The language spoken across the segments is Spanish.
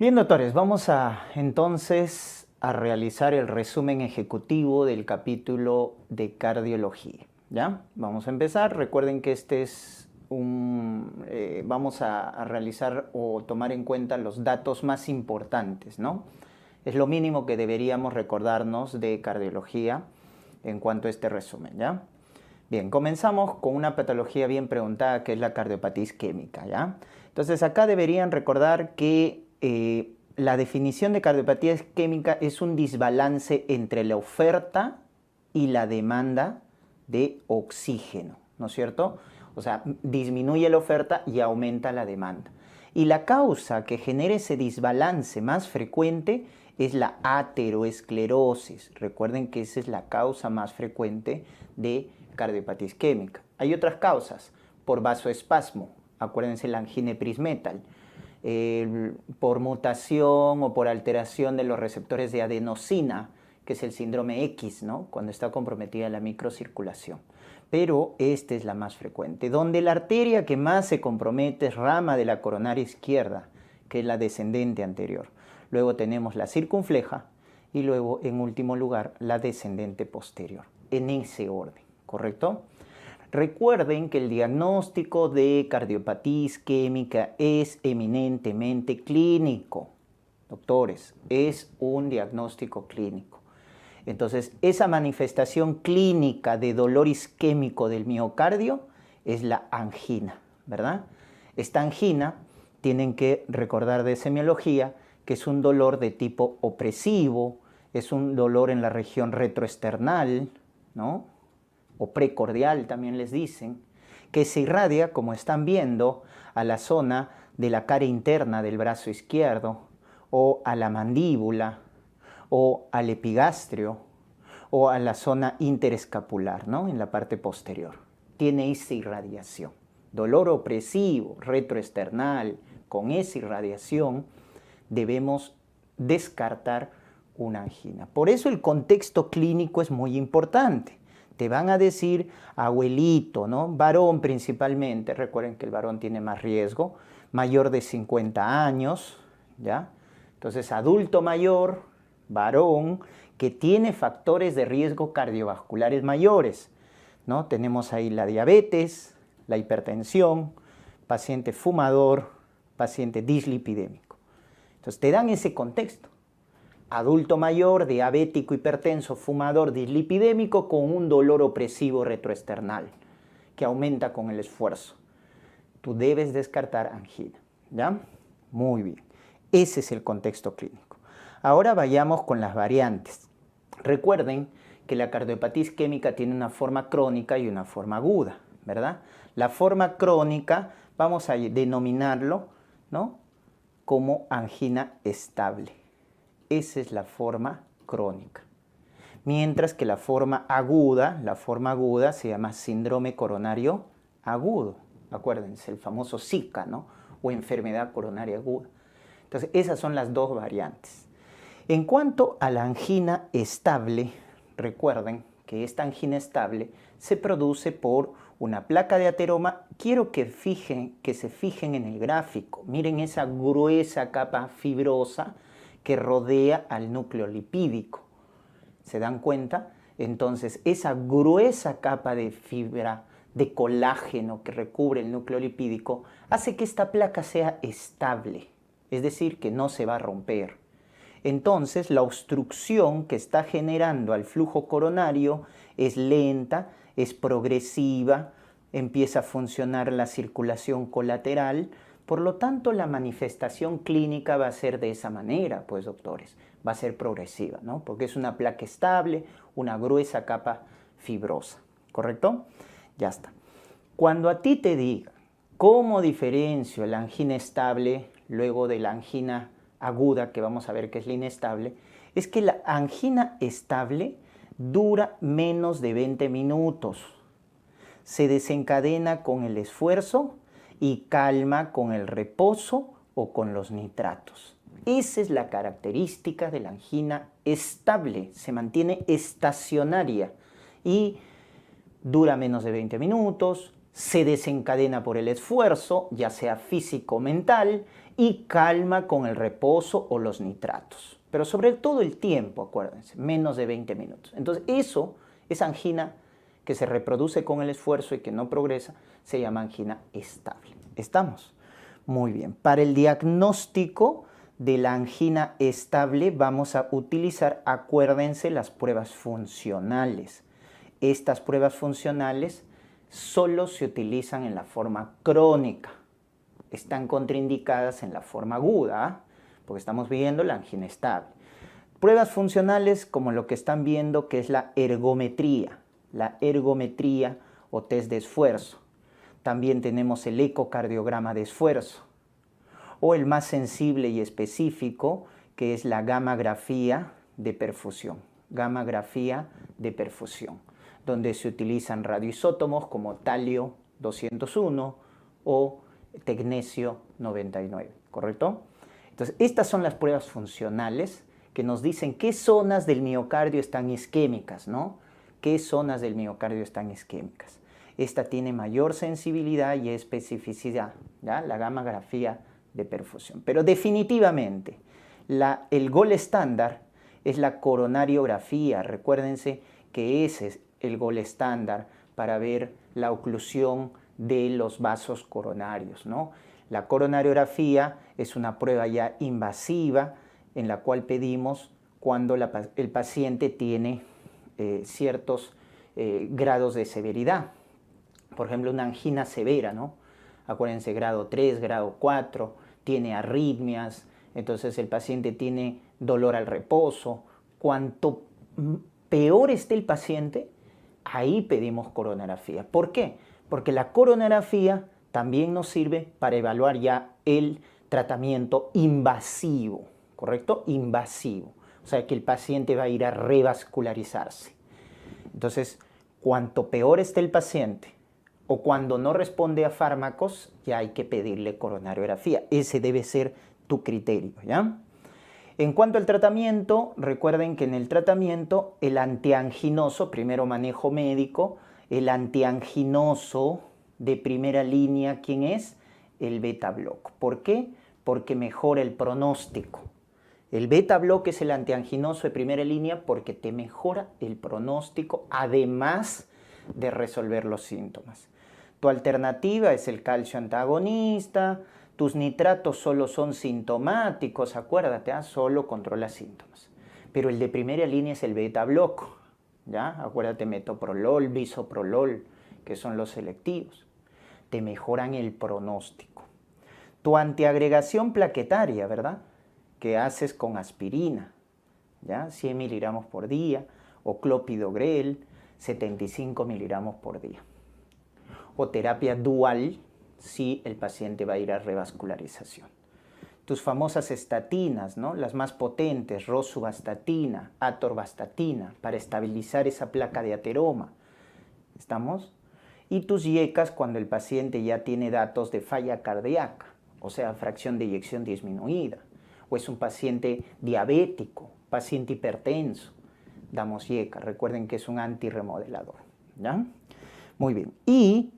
Bien, doctores, vamos entonces a realizar el resumen ejecutivo del capítulo de cardiología. ¿Ya? Vamos a empezar. Recuerden que vamos a realizar o tomar en cuenta los datos más importantes, ¿no? Es lo mínimo que deberíamos recordarnos de cardiología en cuanto a este resumen, ¿ya? Bien, comenzamos con una patología bien preguntada que es la cardiopatía isquémica, ¿ya? Entonces acá deberían recordar que la definición de cardiopatía isquémica es un desbalance entre la oferta y la demanda de oxígeno, ¿no es cierto? O sea, disminuye la oferta y aumenta la demanda. Y la causa que genera ese desbalance más frecuente es la ateroesclerosis. Recuerden que esa es la causa más frecuente de cardiopatía isquémica. Hay otras causas, por vasoespasmo, acuérdense la angina perismetal, por mutación o por alteración de los receptores de adenosina, que es el síndrome X, ¿no? Cuando está comprometida la microcirculación. Pero esta es la más frecuente, donde la arteria que más se compromete es rama de la coronaria izquierda, que es la descendente anterior. Luego tenemos la circunfleja y luego, en último lugar, la descendente posterior, en ese orden, ¿correcto? Recuerden que el diagnóstico de cardiopatía isquémica es eminentemente clínico. Doctores, es un diagnóstico clínico. Entonces, esa manifestación clínica de dolor isquémico del miocardio es la angina, ¿verdad? Esta angina, tienen que recordar de semiología, que es un dolor de tipo opresivo, es un dolor en la región retroesternal, ¿no? O precordial también les dicen, que se irradia, como están viendo, a la zona de la cara interna del brazo izquierdo, o a la mandíbula, o al epigastrio, o a la zona interescapular, ¿no? En la parte posterior. Tiene esa irradiación. Dolor opresivo, retroesternal, con esa irradiación, debemos descartar una angina. Por eso el contexto clínico es muy importante. Te van a decir abuelito, ¿no? Varón principalmente, recuerden que el varón tiene más riesgo, mayor de 50 años, ¿ya? Entonces, adulto mayor, varón, que tiene factores de riesgo cardiovasculares mayores, ¿no? Tenemos ahí la diabetes, la hipertensión, paciente fumador, paciente dislipidémico. Entonces, te dan ese contexto. Adulto mayor, diabético, hipertenso, fumador, dislipidémico con un dolor opresivo retroesternal que aumenta con el esfuerzo. Tú debes descartar angina, ¿ya? Muy bien. Ese es el contexto clínico. Ahora vayamos con las variantes. Recuerden que la cardiopatía isquémica tiene una forma crónica y una forma aguda, ¿verdad? La forma crónica vamos a denominarlo, ¿no?, como angina estable. Esa es la forma crónica. Mientras que la forma aguda se llama síndrome coronario agudo. Acuérdense, el famoso SICA, ¿no? O enfermedad coronaria aguda. Entonces, esas son las dos variantes. En cuanto a la angina estable, recuerden que esta angina estable se produce por una placa de ateroma. Quiero que se fijen en el gráfico. Miren esa gruesa capa fibrosa que rodea al núcleo lipídico. ¿Se dan cuenta? Entonces, esa gruesa capa de fibra de colágeno que recubre el núcleo lipídico hace que esta placa sea estable, es decir, que no se va a romper. Entonces, la obstrucción que está generando al flujo coronario es lenta, es progresiva, empieza a funcionar la circulación colateral. Por lo tanto, la manifestación clínica va a ser de esa manera, pues, doctores. Va a ser progresiva, ¿no? Porque es una placa estable, una gruesa capa fibrosa, ¿correcto? Ya está. Cuando a ti te digan cómo diferencio la angina estable luego de la angina aguda, que vamos a ver que es la inestable, es que la angina estable dura menos de 20 minutos. Se desencadena con el esfuerzo y calma con el reposo o con los nitratos. Esa es la característica de la angina estable, se mantiene estacionaria y dura menos de 20 minutos, se desencadena por el esfuerzo, ya sea físico o mental, y calma con el reposo o los nitratos. Pero sobre todo el tiempo, acuérdense, menos de 20 minutos. Entonces esa angina que se reproduce con el esfuerzo y que no progresa, se llama angina estable. ¿Estamos? Muy bien. Para el diagnóstico de la angina estable vamos a utilizar, acuérdense, las pruebas funcionales. Estas pruebas funcionales solo se utilizan en la forma crónica. Están contraindicadas en la forma aguda, porque estamos viendo la angina estable. Pruebas funcionales como lo que están viendo, que es la ergometría o test de esfuerzo. También tenemos el ecocardiograma de esfuerzo, o el más sensible y específico, que es la gammagrafía de perfusión. Gammagrafía de perfusión, donde se utilizan radioisótomos como talio 201 o tecnesio 99, ¿correcto? Entonces, estas son las pruebas funcionales que nos dicen qué zonas del miocardio están isquémicas, ¿no? ¿Qué zonas del miocardio están isquémicas? Esta tiene mayor sensibilidad y especificidad, ¿ya? La gammagrafía de perfusión. Pero definitivamente, el gol estándar es la coronariografía. Recuérdense que ese es el gol estándar para ver la oclusión de los vasos coronarios, ¿no? La coronariografía es una prueba ya invasiva en la cual pedimos cuando el paciente tiene ciertos grados de severidad. Por ejemplo, una angina severa, ¿no? Acuérdense, grado 3, grado 4, tiene arritmias, entonces el paciente tiene dolor al reposo. Cuanto peor esté el paciente, ahí pedimos coronariografía. ¿Por qué? Porque la coronariografía también nos sirve para evaluar ya el tratamiento invasivo, ¿correcto? Invasivo. O sea, que el paciente va a ir a revascularizarse. Entonces, cuanto peor esté el paciente o cuando no responde a fármacos, ya hay que pedirle coronariografía. Ese debe ser tu criterio, ¿ya? En cuanto al tratamiento, recuerden que en el tratamiento el antianginoso, primero manejo médico, el antianginoso de primera línea, ¿quién es? El beta-block. ¿Por qué? Porque mejora el pronóstico. El beta-block es el antianginoso de primera línea porque te mejora el pronóstico, además de resolver los síntomas. Tu alternativa es el calcio antagonista. Tus nitratos solo son sintomáticos, acuérdate, solo controla síntomas. Pero el de primera línea es el beta-block, ¿ya? Acuérdate, metoprolol, bisoprolol, que son los selectivos. Te mejoran el pronóstico. Tu antiagregación plaquetaria, ¿verdad? Que haces con aspirina, ¿ya? 100 miligramos por día, o clopidogrel, 75 miligramos por día. O terapia dual, si el paciente va a ir a revascularización. Tus famosas estatinas, ¿no? Las más potentes, rosuvastatina, atorvastatina, para estabilizar esa placa de ateroma. ¿Estamos? Y tus IECAS cuando el paciente ya tiene datos de falla cardíaca, o sea, fracción de eyección disminuida, o es un paciente diabético, paciente hipertenso, damos IECA. Recuerden que es un antirremodelador, ¿ya? Muy bien. Y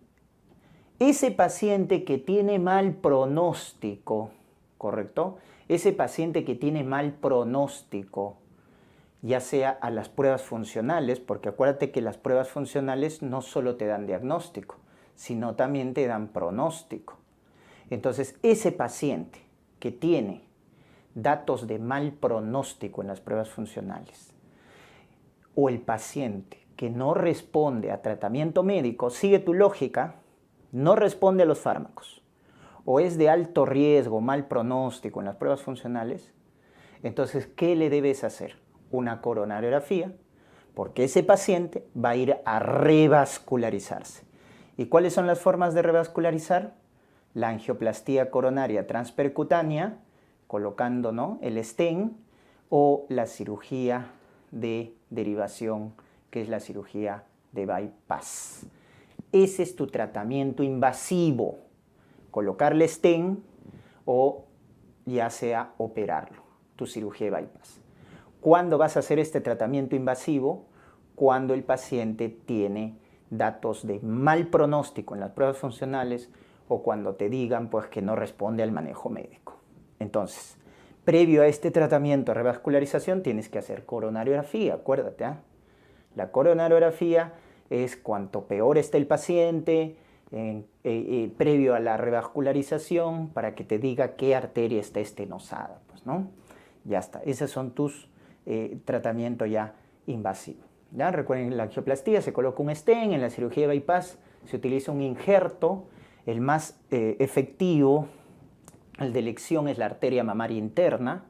ese paciente que tiene mal pronóstico, ¿correcto? Ese paciente que tiene mal pronóstico, ya sea a las pruebas funcionales, porque acuérdate que las pruebas funcionales no solo te dan diagnóstico, sino también te dan pronóstico. Entonces, ese paciente que tiene datos de mal pronóstico en las pruebas funcionales, o el paciente que no responde a tratamiento médico, sigue tu lógica, no responde a los fármacos, o es de alto riesgo, mal pronóstico en las pruebas funcionales, entonces, ¿qué le debes hacer? Una coronariografía, porque ese paciente va a ir a revascularizarse. ¿Y cuáles son las formas de revascularizar? La angioplastía coronaria transpercutánea, colocando, ¿no?, el stent, o la cirugía de derivación, que es la cirugía de bypass. Ese es tu tratamiento invasivo, colocarle stent o ya sea operarlo, tu cirugía de bypass. ¿Cuándo vas a hacer este tratamiento invasivo? Cuando el paciente tiene datos de mal pronóstico en las pruebas funcionales o cuando te digan pues, que no responde al manejo médico. Entonces, previo a este tratamiento de revascularización tienes que hacer coronariografía, acuérdate. La coronariografía es cuanto peor esté el paciente previo a la revascularización para que te diga qué arteria está estenosada, pues, ¿no? Ya está, esos son tus tratamientos ya invasivos. ¿Ya? Recuerden, en la angioplastía se coloca un stent, en la cirugía de bypass se utiliza un injerto, el más efectivo, el de elección es la arteria mamaria interna,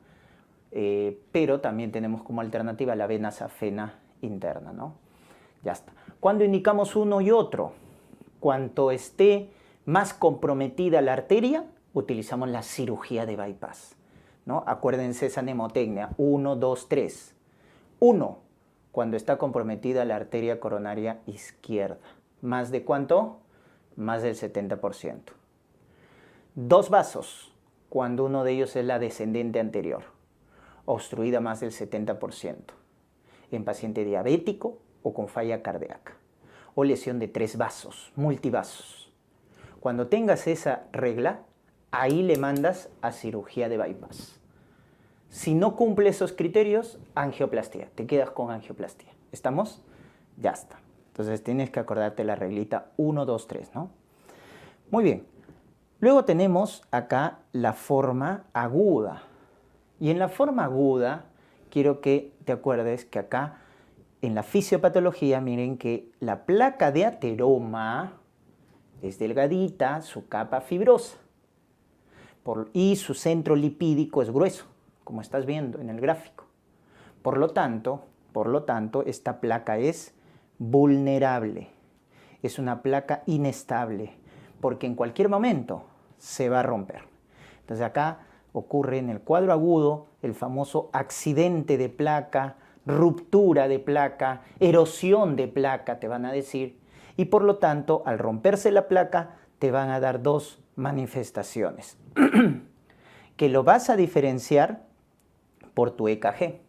pero también tenemos como alternativa la vena safena interna, ¿no? Ya está. ¿Cuándo indicamos uno y otro? Cuanto esté más comprometida la arteria, utilizamos la cirugía de bypass, ¿no? Acuérdense esa mnemotecnia, 1, 2, 3. 1, cuando está comprometida la arteria coronaria izquierda. ¿Más de cuánto? Más del 70%. 2 vasos, cuando uno de ellos es la descendente anterior, obstruida más del 70%. En paciente diabético o con falla cardíaca. O lesión de 3 vasos, multivasos. Cuando tengas esa regla, ahí le mandas a cirugía de bypass. Si no cumple esos criterios, angioplastía. Te quedas con angioplastía. ¿Estamos? Ya está. Entonces tienes que acordarte la reglita 1, 2, 3, ¿no? Muy bien. Luego tenemos acá la forma aguda. Y en la forma aguda, quiero que te acuerdes que acá, en la fisiopatología, miren que la placa de ateroma es delgadita, su capa fibrosa. Y su centro lipídico es grueso, como estás viendo en el gráfico. Por lo tanto, esta placa es vulnerable. Es una placa inestable, porque en cualquier momento se va a romper. Entonces acá ocurre en el cuadro agudo el famoso accidente de placa, ruptura de placa, erosión de placa, te van a decir. Y por lo tanto, al romperse la placa, te van a dar 2 manifestaciones. Que lo vas a diferenciar por tu EKG.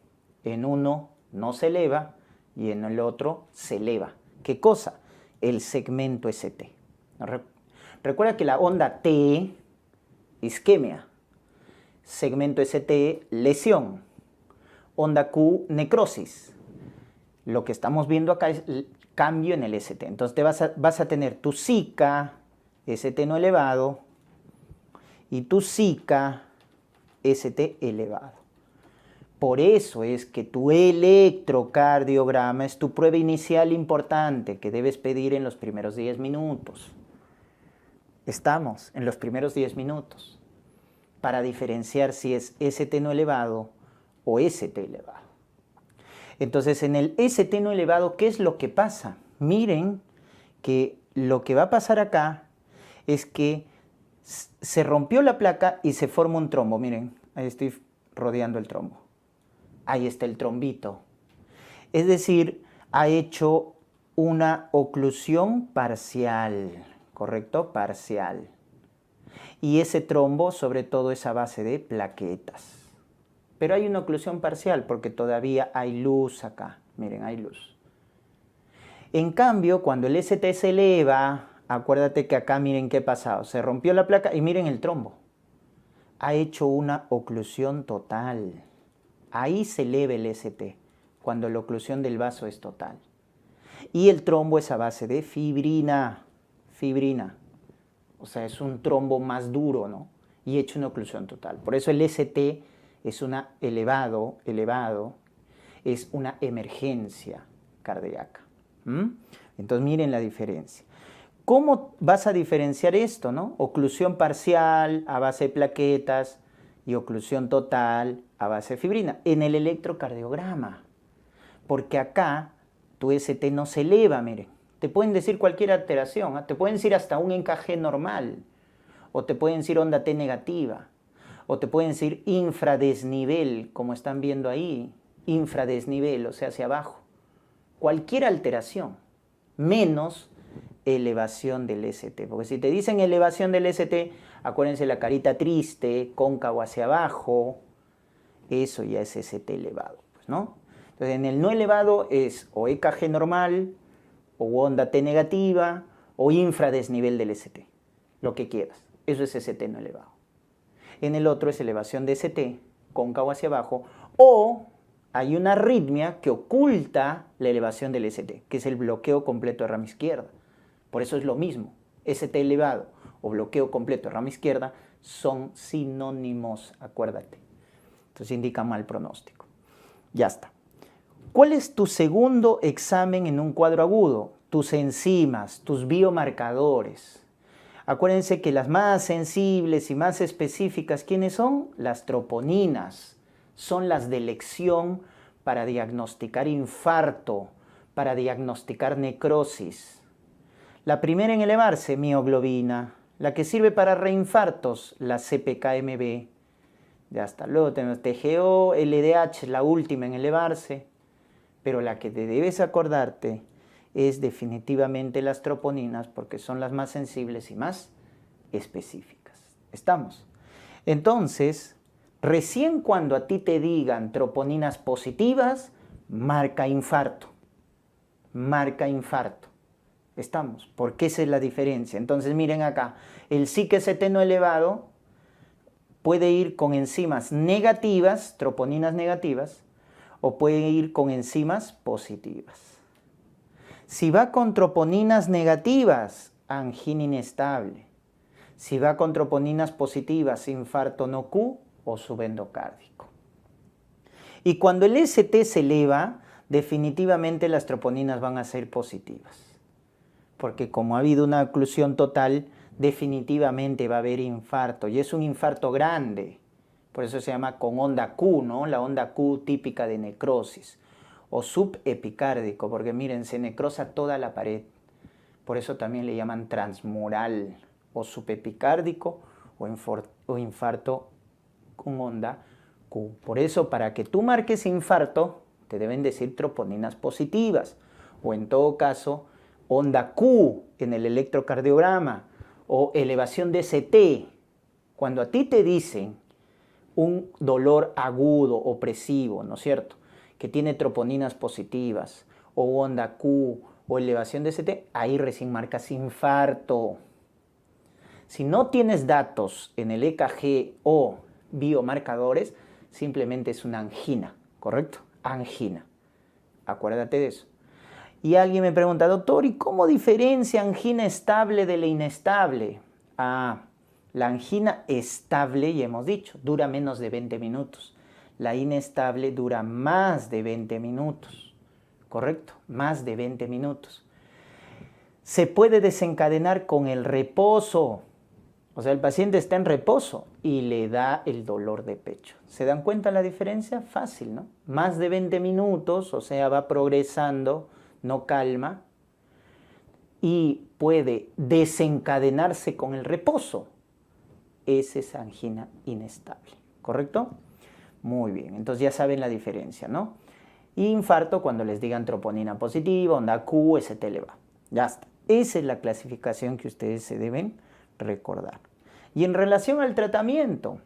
En uno no se eleva y en el otro se eleva. ¿Qué cosa? El segmento ST. Recuerda que la onda T, isquemia. Segmento ST, lesión. Onda Q, necrosis. Lo que estamos viendo acá es el cambio en el ST. Entonces vas a tener tu SICA, ST no elevado, y tu SICA, ST elevado. Por eso es que tu electrocardiograma es tu prueba inicial importante que debes pedir en los primeros 10 minutos. Estamos en los primeros 10 minutos para diferenciar si es ST no elevado o ST elevado. Entonces, en el ST no elevado, ¿qué es lo que pasa? Miren que lo que va a pasar acá es que se rompió la placa y se forma un trombo. Miren, ahí estoy rodeando el trombo. Ahí está el trombito. Es decir, ha hecho una oclusión parcial, ¿correcto? Parcial. Y ese trombo, sobre todo, es a base de plaquetas. Pero hay una oclusión parcial porque todavía hay luz acá. Miren, hay luz. En cambio, cuando el ST se eleva, acuérdate que acá miren qué ha pasado. Se rompió la placa y miren el trombo. Ha hecho una oclusión total. Ahí se eleva el ST, cuando la oclusión del vaso es total. Y el trombo es a base de fibrina. Fibrina. O sea, es un trombo más duro, ¿no? Y hecho una oclusión total. Por eso el ST es una elevado, es una emergencia cardíaca. Entonces miren la diferencia. ¿Cómo vas a diferenciar esto, no? Oclusión parcial a base de plaquetas y oclusión total a base de fibrina. En el electrocardiograma. Porque acá tu ST no se eleva, miren. Te pueden decir cualquier alteración, ¿eh? Te pueden decir hasta un EKG normal. O te pueden decir onda T negativa. O te pueden decir infradesnivel, como están viendo ahí. Infradesnivel, o sea, hacia abajo. Cualquier alteración, menos elevación del ST. Porque si te dicen elevación del ST, acuérdense la carita triste, cóncavo hacia abajo, eso ya es ST elevado, pues, ¿no? Entonces, en el no elevado es o EKG normal, o onda T negativa, o infradesnivel del ST, lo que quieras. Eso es ST no elevado. En el otro es elevación de ST, cóncavo hacia abajo, o hay una arritmia que oculta la elevación del ST, que es el bloqueo completo de rama izquierda. Por eso es lo mismo. ST elevado o bloqueo completo de rama izquierda son sinónimos, acuérdate. Entonces indica mal pronóstico. Ya está. ¿Cuál es tu segundo examen en un cuadro agudo? Tus enzimas, tus biomarcadores. Acuérdense que las más sensibles y más específicas, ¿quiénes son? Las troponinas. Son las de elección para diagnosticar infarto, para diagnosticar necrosis. La primera en elevarse, mioglobina. La que sirve para reinfartos, la CPK-MB. Ya está. Luego tenemos TGO, LDH, la última en elevarse. Pero la que te debes acordarte es definitivamente las troponinas, porque son las más sensibles y más específicas. ¿Estamos? Entonces, recién cuando a ti te digan troponinas positivas, marca infarto. Marca infarto. ¿Estamos? Porque esa es la diferencia. Entonces, miren acá, el SIC-ST no elevado puede ir con enzimas negativas, troponinas negativas, o puede ir con enzimas positivas. Si va con troponinas negativas, angina inestable. Si va con troponinas positivas, infarto no Q o subendocárdico. Y cuando el ST se eleva, definitivamente las troponinas van a ser positivas. Porque como ha habido una oclusión total, definitivamente va a haber infarto. Y es un infarto grande. Por eso se llama con onda Q, ¿no? La onda Q típica de necrosis. O subepicárdico, porque miren, se necrosa toda la pared. Por eso también le llaman transmural. O subepicárdico o infarto con onda Q. Por eso, para que tú marques infarto, te deben decir troponinas positivas. O en todo caso, onda Q en el electrocardiograma. O elevación de ST. Cuando a ti te dicen un dolor agudo, opresivo, ¿no es cierto?, que tiene troponinas positivas, o onda Q, o elevación de ST, ahí recién marcas infarto. Si no tienes datos en el EKG o biomarcadores, simplemente es una angina, ¿correcto? Angina. Acuérdate de eso. Y alguien me pregunta, doctor, ¿y cómo diferencia angina estable de la inestable? La angina estable, ya hemos dicho, dura menos de 20 minutos. La inestable dura más de 20 minutos. ¿Correcto? Más de 20 minutos. Se puede desencadenar con el reposo. O sea, el paciente está en reposo y le da el dolor de pecho. ¿Se dan cuenta la diferencia? Fácil, ¿no? Más de 20 minutos, o sea, va progresando, no calma. Y puede desencadenarse con el reposo. Esa es angina inestable, ¿correcto? Muy bien, entonces ya saben la diferencia, ¿no? Y infarto cuando les digan troponina positiva, onda Q, ST elevado. Ya está. Esa es la clasificación que ustedes se deben recordar. Y en relación al tratamiento,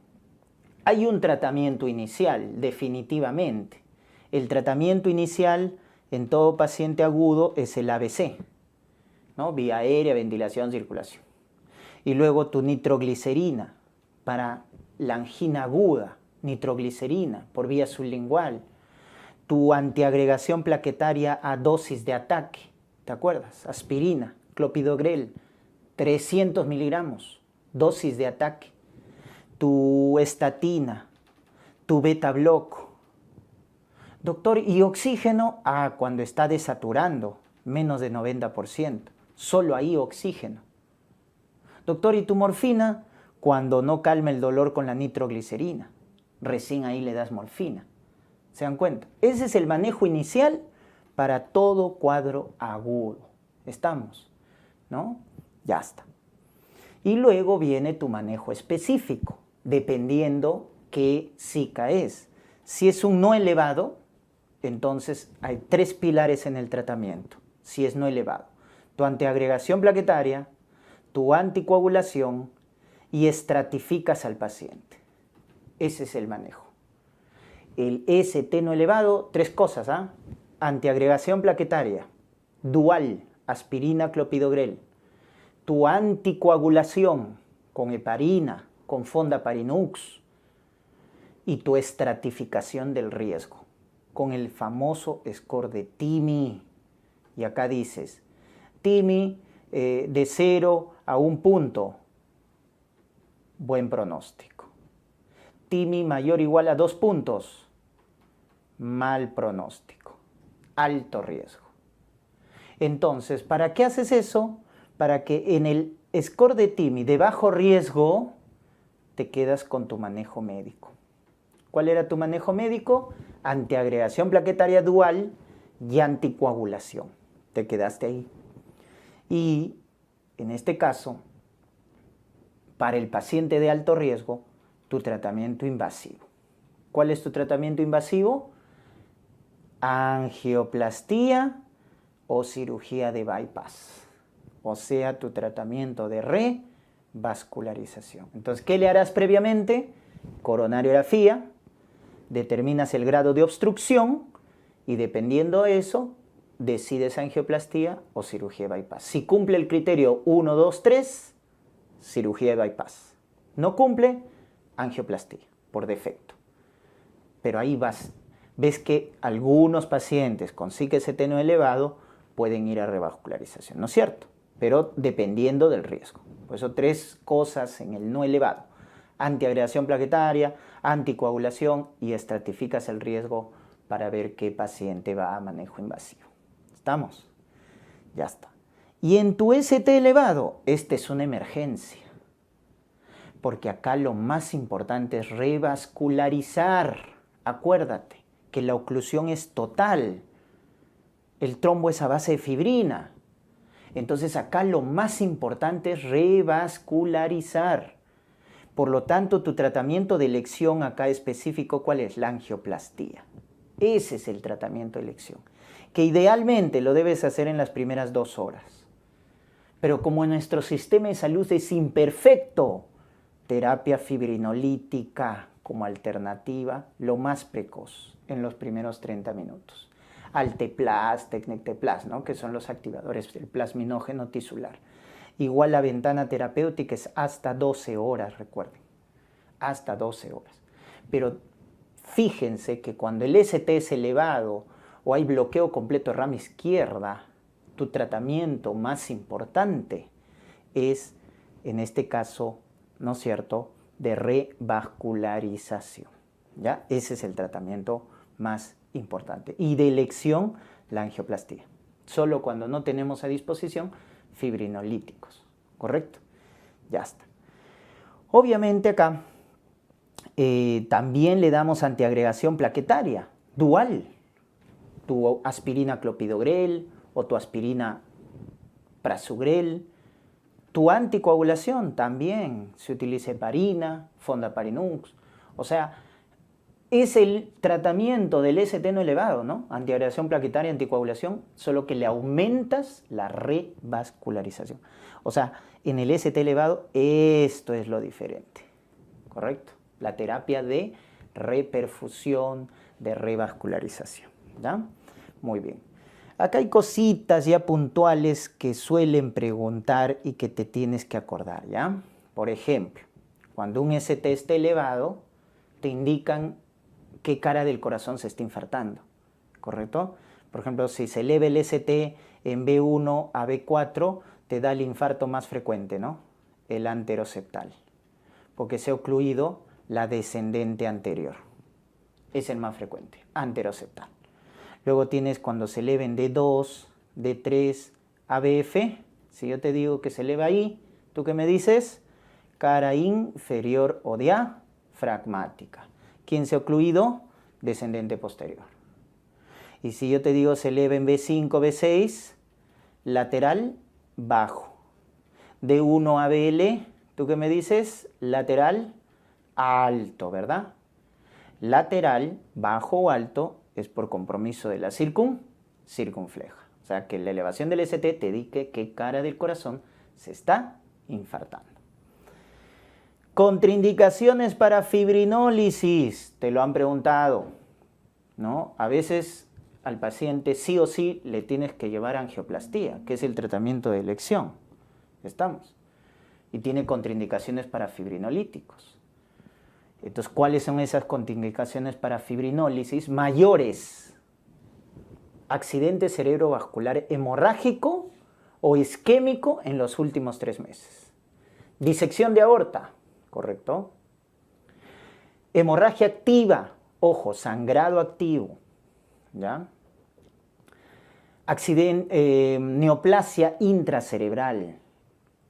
hay un tratamiento inicial, definitivamente. El tratamiento inicial en todo paciente agudo es el ABC, ¿no? Vía aérea, ventilación, circulación. Y luego tu nitroglicerina para la angina aguda, nitroglicerina por vía sublingual. Tu antiagregación plaquetaria a dosis de ataque, ¿te acuerdas? Aspirina, clopidogrel, 300 miligramos, dosis de ataque. Tu estatina, tu beta bloco. Doctor, ¿y oxígeno? Cuando está desaturando, menos de 90%. Solo ahí oxígeno. Doctor, ¿y tu morfina? Cuando no calma el dolor con la nitroglicerina. Recién ahí le das morfina. ¿Se dan cuenta? Ese es el manejo inicial para todo cuadro agudo. ¿Estamos? ¿No? Ya está. Y luego viene tu manejo específico, dependiendo qué SICA es. Si es un no elevado, entonces hay 3 pilares en el tratamiento. Si es no elevado. Tu antiagregación plaquetaria, tu anticoagulación y estratificas al paciente. Ese es el manejo. El ST no elevado, 3 cosas, antiagregación plaquetaria, dual, aspirina, clopidogrel, tu anticoagulación con heparina, con fondaparinux y tu estratificación del riesgo con el famoso score de TIMI. Y acá dices, TIMI de 0 a 1 punto, buen pronóstico. TIMI mayor o igual a 2 puntos, mal pronóstico, alto riesgo. Entonces, ¿para qué haces eso? Para que en el score de TIMI de bajo riesgo te quedas con tu manejo médico. ¿Cuál era tu manejo médico? Antiagregación plaquetaria dual y anticoagulación. Te quedaste ahí. Y en este caso, para el paciente de alto riesgo, tu tratamiento invasivo. ¿Cuál es tu tratamiento invasivo? Angioplastía o cirugía de bypass. O sea, tu tratamiento de revascularización. Entonces, ¿qué le harás previamente? Coronariografía, determinas el grado de obstrucción y dependiendo de eso, decides angioplastía o cirugía de bypass. Si cumple el criterio 1, 2, 3, cirugía de bypass. No cumple, angioplastía, por defecto. Pero ahí ves que algunos pacientes con CKCT no elevado pueden ir a revascularización, ¿no es cierto? Pero dependiendo del riesgo. Por eso 3 cosas en el no elevado. Antiagregación plaquetaria, anticoagulación y estratificas el riesgo para ver qué paciente va a manejo invasivo. ¿Estamos? Ya está. Y en tu ST elevado, esta es una emergencia. Porque acá lo más importante es revascularizar. Acuérdate que la oclusión es total. El trombo es a base de fibrina. Entonces acá lo más importante es revascularizar. Por lo tanto, tu tratamiento de elección acá específico, ¿cuál es? La angioplastía. Ese es el tratamiento de elección, que idealmente lo debes hacer en las primeras 2 horas. Pero como nuestro sistema de salud es imperfecto, terapia fibrinolítica como alternativa, lo más precoz, en los primeros 30 minutos. Alteplas, Tecnecteplas, ¿no? Que son los activadores del plasminógeno tisular. Igual la ventana terapéutica es hasta 12 horas, recuerden, hasta 12 horas. Pero fíjense que cuando el ST es elevado o hay bloqueo completo de rama izquierda, tu tratamiento más importante es, en este caso, ¿no es cierto?, de revascularización. ¿Ya? Ese es el tratamiento más importante. Y de elección, la angioplastía. Solo cuando no tenemos a disposición fibrinolíticos, ¿correcto? Ya está. Obviamente acá también le damos antiagregación plaquetaria, dual. Tu aspirina clopidogrel o tu aspirina prasugrel. Tu anticoagulación también se utiliza heparina, fondaparinux. O sea, es el tratamiento del ST no elevado, ¿no? Antiagregación plaquetaria, anticoagulación, solo que le aumentas la revascularización. O sea, en el ST elevado esto es lo diferente, ¿correcto? La terapia de reperfusión, de revascularización, ¿ya? Muy bien. Acá hay cositas ya puntuales que suelen preguntar y que te tienes que acordar, ¿ya? Por ejemplo, cuando un ST esté elevado, te indican qué cara del corazón se está infartando, ¿correcto? Por ejemplo, si se eleva el ST en B1 a B4, te da el infarto más frecuente, ¿no? El anteroseptal, porque se ha ocluido la descendente anterior. Es el más frecuente, anteroseptal. Luego tienes cuando se eleven D2, D3, ABF. Si yo te digo que se eleva ahí, ¿tú qué me dices? Cara inferior o diafragmática. ¿Quién se ha ocluido? Descendente posterior. Y si yo te digo se eleva en B5, B6, lateral bajo. D1 a BL, ¿tú qué me dices? Lateral alto, ¿verdad? Lateral, bajo o alto, es por compromiso de la circunfleja. O sea, que la elevación del ST te indique qué cara del corazón se está infartando. Contraindicaciones para fibrinólisis, te lo han preguntado, ¿no? A veces al paciente sí o sí le tienes que llevar a angioplastía, que es el tratamiento de elección. ¿Estamos? Y tiene contraindicaciones para fibrinolíticos. Entonces, ¿cuáles son esas contraindicaciones para fibrinólisis? Mayores: accidente cerebrovascular hemorrágico o isquémico en los últimos 3 meses. Disección de aorta, ¿correcto? Hemorragia activa, ojo, sangrado activo, ¿ya? Neoplasia intracerebral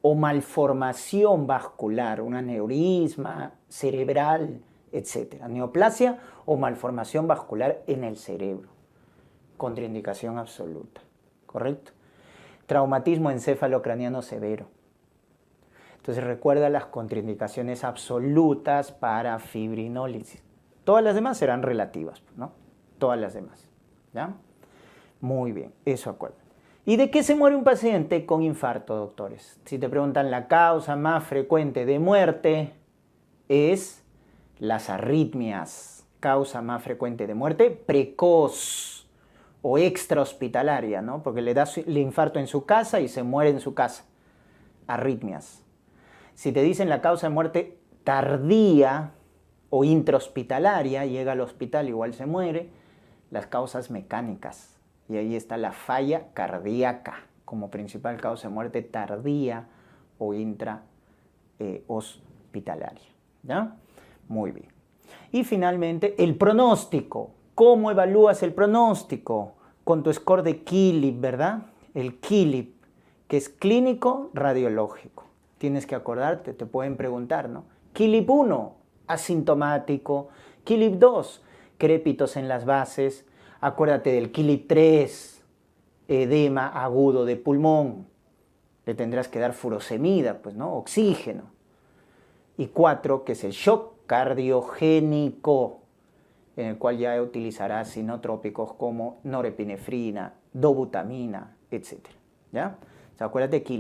o malformación vascular, un aneurisma cerebral, etc. Neoplasia o malformación vascular en el cerebro. Contraindicación absoluta, ¿correcto? Traumatismo encéfalo-craneano severo. Entonces recuerda las contraindicaciones absolutas para fibrinólisis. Todas las demás serán relativas, ¿no? Todas las demás, ¿ya? Muy bien, eso acuerda. ¿Y de qué se muere un paciente con infarto, doctores? Si te preguntan, la causa más frecuente de muerte es las arritmias. Causa más frecuente de muerte precoz o extrahospitalaria, ¿no? Porque le da el infarto en su casa y se muere en su casa. Arritmias. Si te dicen la causa de muerte tardía o intrahospitalaria, llega al hospital, igual se muere, las causas mecánicas. Y ahí está la falla cardíaca como principal causa de muerte tardía o intrahospitalaria. ¿Ya? Muy bien. Y finalmente, el pronóstico. ¿Cómo evalúas el pronóstico? Con tu score de KILIP, ¿verdad? El KILIP, que es clínico radiológico. Tienes que acordarte, te pueden preguntar, ¿no? KILIP 1, asintomático. KILIP 2, crépitos en las bases. Acuérdate del KILIP 3, edema agudo de pulmón. Le tendrás que dar furosemida, pues, ¿no? Oxígeno. Y 4, que es el shock cardiogénico, en el cual ya utilizarás sinotrópicos como norepinefrina, dobutamina, etc. ¿Ya? O sea, acuérdate de KILIP.